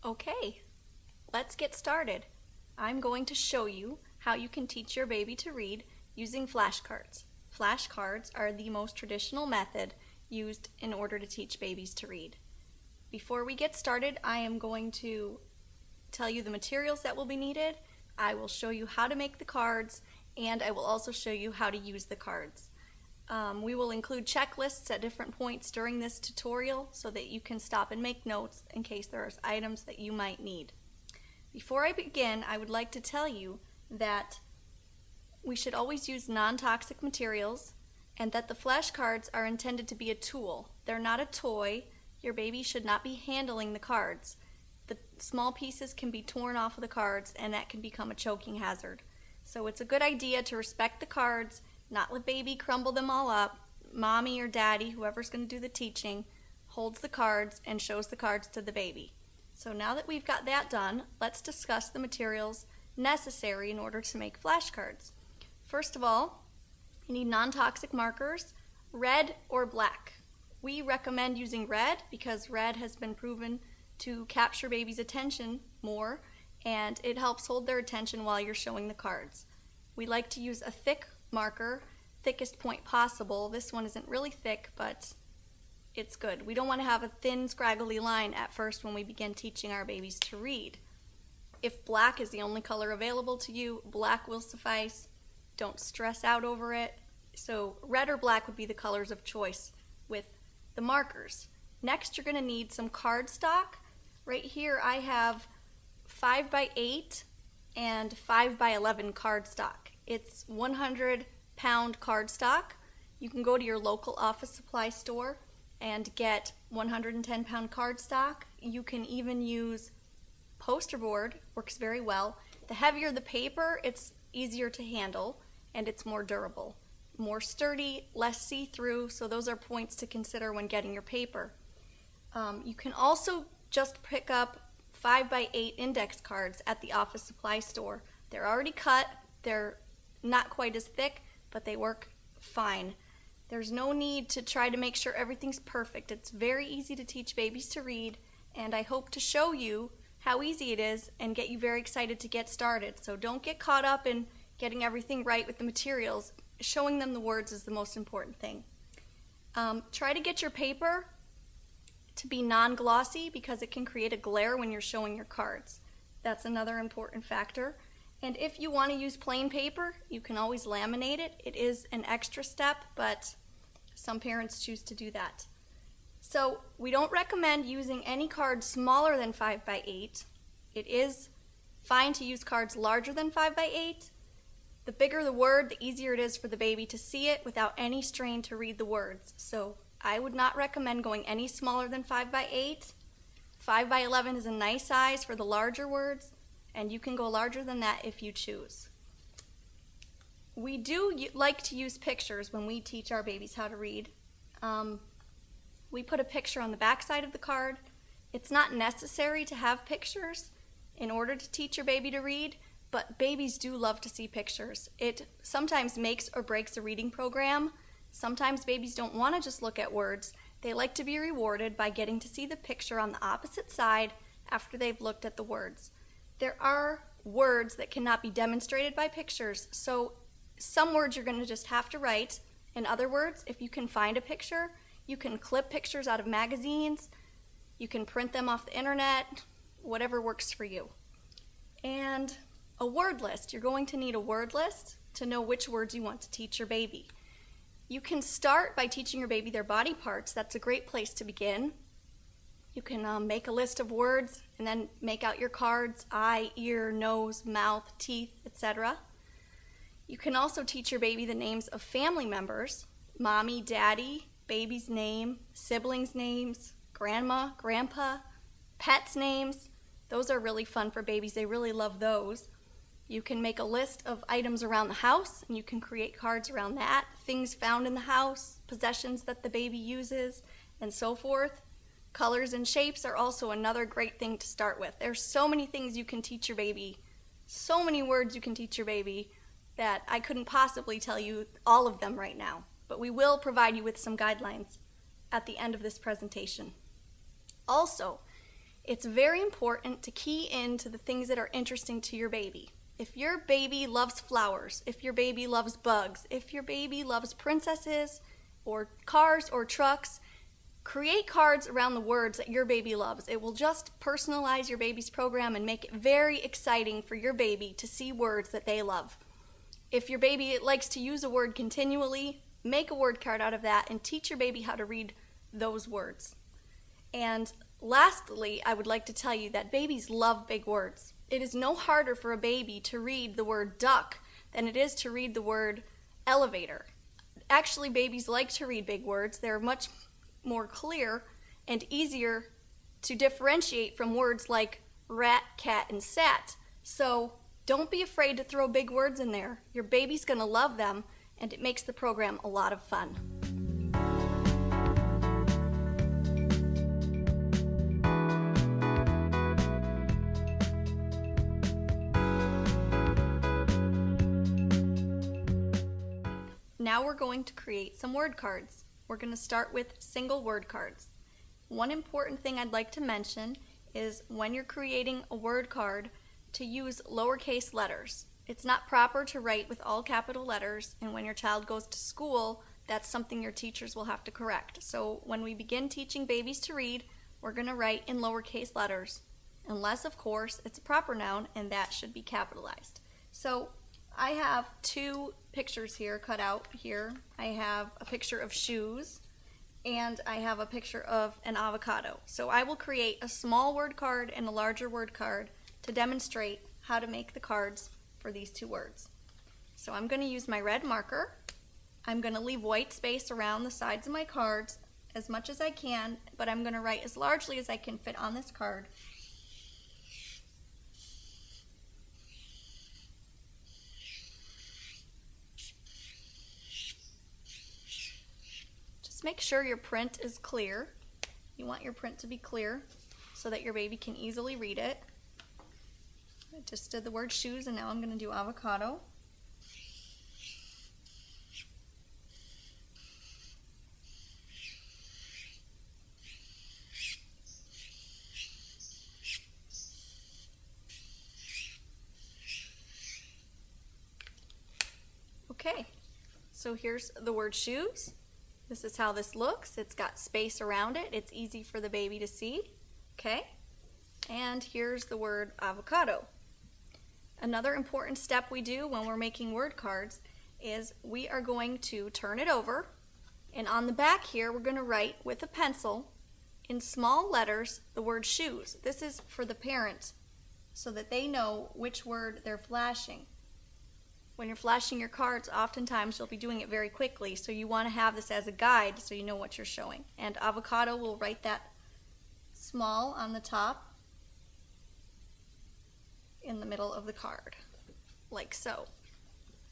Okay, let's get started. I'm going to show you how you can teach your baby to read using flashcards. Flashcards are the most traditional method used in order to teach babies to read. Before we get started, I am going to tell you the materials that will be needed. I will show you how to make the cards, and I will also show you how to use the cards. We will include checklists at different points during this tutorial so that you can stop and make notes in case there are items that you might need. Before I begin, I would like to tell you that we should always use non-toxic materials and that the flashcards are intended to be a tool. They're not a toy. Your baby should not be handling the cards. The small pieces can be torn off of the cards and that can become a choking hazard. So it's a good idea to respect the cards, not let baby crumble them all up. Mommy or daddy, whoever's going to do the teaching, holds the cards and shows the cards to the baby. So now that we've got that done, let's discuss the materials necessary in order to make flashcards. First of all, you need non-toxic markers, red or black. We recommend using red because red has been proven to capture baby's attention more, and it helps hold their attention while you're showing the cards. We like to use a thick marker, thickest point possible. This one isn't really thick, but it's good. We don't want to have a thin, scraggly line at first when we begin teaching our babies to read. If black is the only color available to you, black will suffice. Don't stress out over it. So red or black would be the colors of choice with the markers. Next, you're going to need some cardstock. Right here I have 5x8 and 5x11 cardstock. It's 100-pound cardstock. You can go to your local office supply store and get 110-pound cardstock. You can even use poster board, works very well. The heavier the paper, it's easier to handle and it's more durable. More sturdy, less see-through, so those are points to consider when getting your paper. You can also just pick up 5x8 index cards at the office supply store. They're already cut, they're not quite as thick, but they work fine. There's no need to try to make sure everything's perfect. It's very easy to teach babies to read, and I hope to show you how easy it is and get you very excited to get started. So don't get caught up in getting everything right with the materials. Showing them the words is the most important thing. Try to get your paper to be non-glossy because it can create a glare when you're showing your cards. That's another important factor. And if you want to use plain paper, you can always laminate it. It is an extra step, but some parents choose to do that. So we don't recommend using any cards smaller than 5x8. It is fine to use cards larger than 5x8. The bigger the word, the easier it is for the baby to see it without any strain to read the words. So I would not recommend going any smaller than 5x8. 5x11 is a nice size for the larger words, and you can go larger than that if you choose. We do like to use pictures when we teach our babies how to read. We put a picture on the back side of the card. It's not necessary to have pictures in order to teach your baby to read, but babies do love to see pictures. It sometimes makes or breaks a reading program. Sometimes babies don't want to just look at words. They like to be rewarded by getting to see the picture on the opposite side after they've looked at the words. There are words that cannot be demonstrated by pictures, so some words you're going to just have to write. In other words, if you can find a picture, you can clip pictures out of magazines, you can print them off the internet, whatever works for you. And a word list. You're going to need a word list to know which words you want to teach your baby. You can start by teaching your baby their body parts. That's a great place to begin. You can make a list of words and then make out your cards: eye, ear, nose, mouth, teeth, etc. You can also teach your baby the names of family members: mommy, daddy, baby's name, siblings' names, grandma, grandpa, pets' names. Those are really fun for babies. They really love those. You can make a list of items around the house, and you can create cards around that. Things found in the house, possessions that the baby uses, and so forth. Colors and shapes are also another great thing to start with. There's so many things you can teach your baby, so many words you can teach your baby that I couldn't possibly tell you all of them right now. But we will provide you with some guidelines at the end of this presentation. Also, It's very important to key into the things that are interesting to your baby. If your baby loves flowers, if your baby loves bugs, if your baby loves princesses or cars or trucks, create cards around the words that your baby loves. It will just personalize your baby's program and make it very exciting for your baby to see words that they love. If your baby likes to use a word continually, make a word card out of that and teach your baby how to read those words. And lastly, I would like to tell you that babies love big words. It is no harder for a baby to read the word duck than it is to read the word elevator. Actually, babies like to read big words. They're much more clear and easier to differentiate from words like rat, cat, and sat. So don't be afraid to throw big words in there. Your baby's going to love them, and it makes the program a lot of fun. Now we're going to create some word cards. We're going to start with single word cards. One important thing I'd like to mention is when you're creating a word card to use lowercase letters. It's not proper to write with all capital letters, and when your child goes to school, that's something your teachers will have to correct. So when we begin teaching babies to read, we're going to write in lowercase letters, unless, of course, it's a proper noun, and that should be capitalized. So I have two pictures here cut out here. I have a picture of shoes and I have a picture of an avocado. So I will create a small word card and a larger word card to demonstrate how to make the cards for these two words. So I'm going to use my red marker. I'm going to leave white space around the sides of my cards as much as I can, but I'm going to write as largely as I can fit on this card. Make sure your print is clear. You want your print to be clear so that your baby can easily read it. I just did the word shoes and now I'm going to do avocado. Okay, so here's the word shoes. This is how this looks. It's got space around it. It's easy for the baby to see. Okay? And here's the word avocado. Another important step we do when we're making word cards is we are going to turn it over, and on the back here we're going to write with a pencil in small letters the word shoes. This is for the parent so that they know which word they're flashing. When you're flashing your cards, oftentimes you'll be doing it very quickly, so you want to have this as a guide so you know what you're showing. And avocado, we'll write that small on the top in the middle of the card, like so.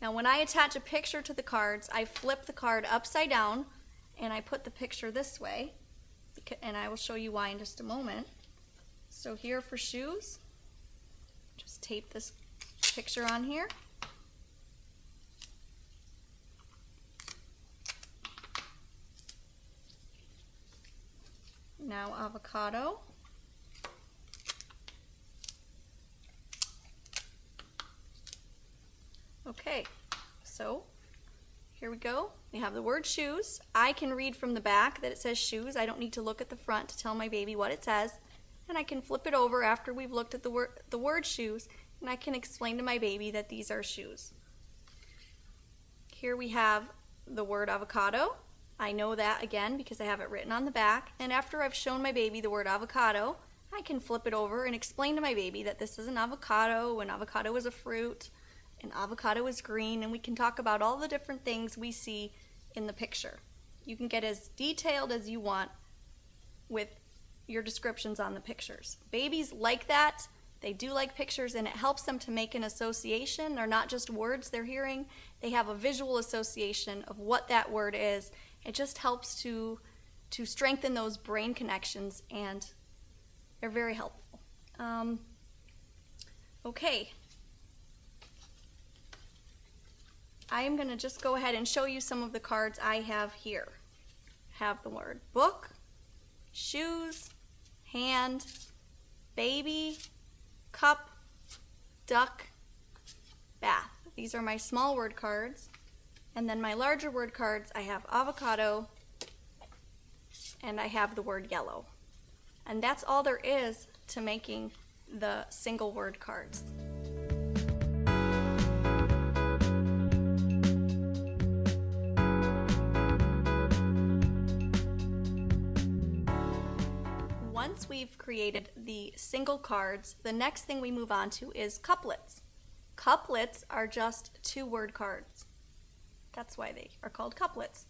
Now when I attach a picture to the cards, I flip the card upside down and I put the picture this way, and I will show you why in just a moment. So here for shoes, just tape this picture on here. Now avocado. Okay, so here we go. We have the word shoes. I can read from the back that it says shoes. I don't need to look at the front to tell my baby what it says. And I can flip it over after we've looked at the word shoes, and I can explain to my baby that these are shoes. Here we have the word avocado. I know that again because I have it written on the back, and after I've shown my baby the word avocado, I can flip it over and explain to my baby that this is an avocado is a fruit, an avocado is green, and we can talk about all the different things we see in the picture. You can get as detailed as you want with your descriptions on the pictures. Babies like that. They do like pictures, and it helps them to make an association. They're not just words they're hearing. They have a visual association of what that word is. It just helps to strengthen those brain connections, and they're very helpful. Okay. I am going to just go ahead and show you some of the cards I have here. I have the word book, shoes, hand, baby, cup, duck, bath. These are my small word cards. And then my larger word cards, I have avocado, and I have the word yellow. And that's all there is to making the single word cards. Once we've created the single cards, the next thing we move on to is couplets. Couplets are just 2-word cards. That's why they are called couplets.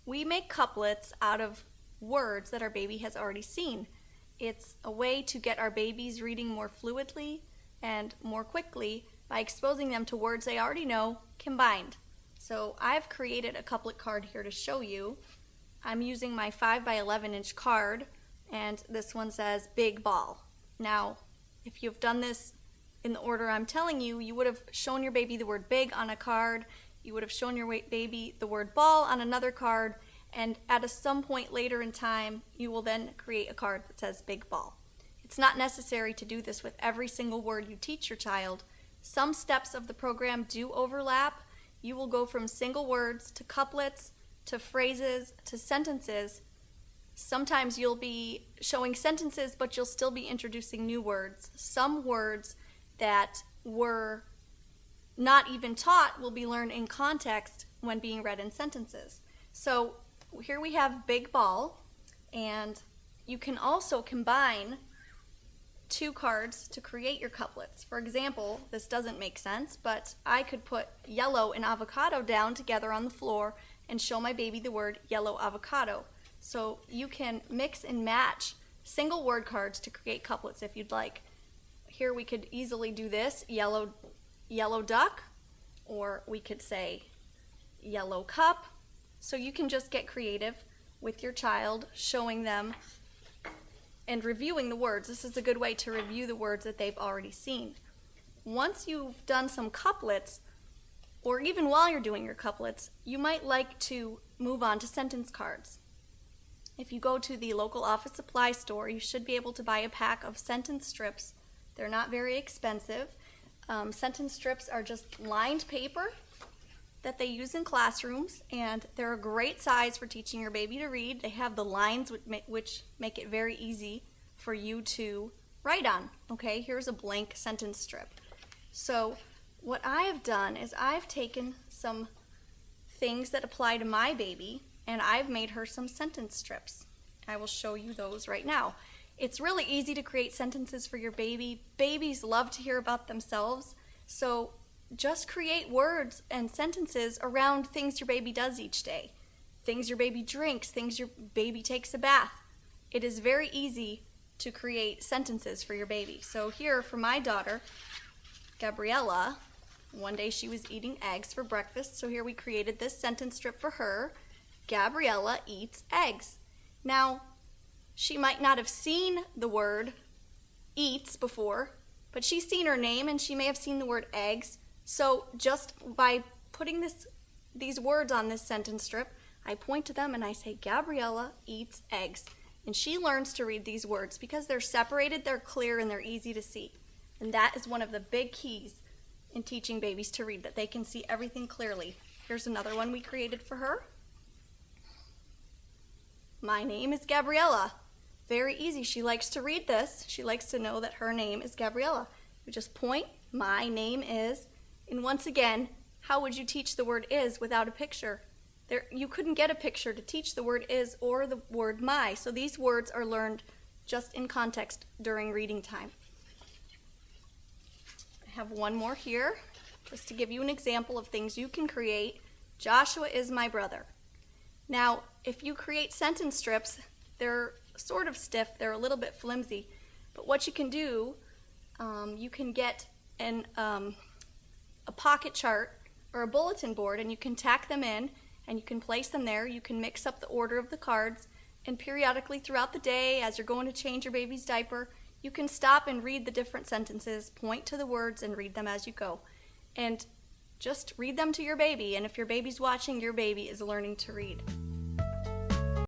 We make couplets out of words that our baby has already seen. It's a way to get our babies reading more fluidly and more quickly by exposing them to words they already know combined. So I've created a couplet card here to show you. I'm using my 5 by 11 inch card, and this one says big ball. Now, if you've done this in the order I'm telling you, you would have shown your baby the word big on a card, you would have shown your baby the word ball on another card, and at some point later in time, you will then create a card that says big ball. It's not necessary to do this with every single word you teach your child. Some steps of the program do overlap. You will go from single words to couplets, to phrases, to sentences. Sometimes you'll be showing sentences, but you'll still be introducing new words. Some words that were not even taught will be learned in context when being read in sentences. So here we have big ball, and you can also combine 2 cards to create your couplets. For example, this doesn't make sense, but I could put yellow and avocado down together on the floor and show my baby the word yellow avocado. So you can mix and match single word cards to create couplets if you'd like. Here we could easily do this, yellow duck, or we could say yellow cup. So you can just get creative with your child, showing them and reviewing the words. This is a good way to review the words that they've already seen. Once you've done some couplets, or even while you're doing your couplets, you might like to move on to sentence cards. If you go to the local office supply store, you should be able to buy a pack of sentence strips. They're not very expensive. Sentence strips are just lined paper that they use in classrooms, and they're a great size for teaching your baby to read. They have the lines which make it very easy for you to write on. Okay, here's a blank sentence strip. So what I have done is I've taken some things that apply to my baby, and I've made her some sentence strips. I will show you those right now. It's really easy to create sentences for your baby. Babies love to hear about themselves, so just create words and sentences around things your baby does each day. Things your baby drinks, things your baby takes a bath. It is very easy to create sentences for your baby. So here for my daughter, Gabriella, one day she was eating eggs for breakfast, so here we created this sentence strip for her. Gabriella eats eggs. Now, she might not have seen the word eats before, but she's seen her name and she may have seen the word eggs. So just by putting these words on this sentence strip, I point to them and I say, Gabriella eats eggs. And she learns to read these words because they're separated, they're clear, and they're easy to see. And that is one of the big keys in teaching babies to read, that they can see everything clearly. Here's another one we created for her. My name is Gabriella. Very easy. She likes to read this. She likes to know that her name is Gabriella. You just point, my name is, and once again, how would you teach the word is without a picture? You couldn't get a picture to teach the word is or the word my. So these words are learned just in context during reading time. I have one more here, just to give you an example of things you can create. Joshua is my brother. Now, if you create sentence strips, they're sort of stiff, they're a little bit flimsy, but what you can do, you can get a pocket chart or a bulletin board, and you can tack them in and you can place them there. You can mix up the order of the cards, and periodically throughout the day, as you're going to change your baby's diaper, you can stop and read the different sentences, point to the words, and read them as you go. And just read them to your baby, and if your baby's watching, your baby is learning to read.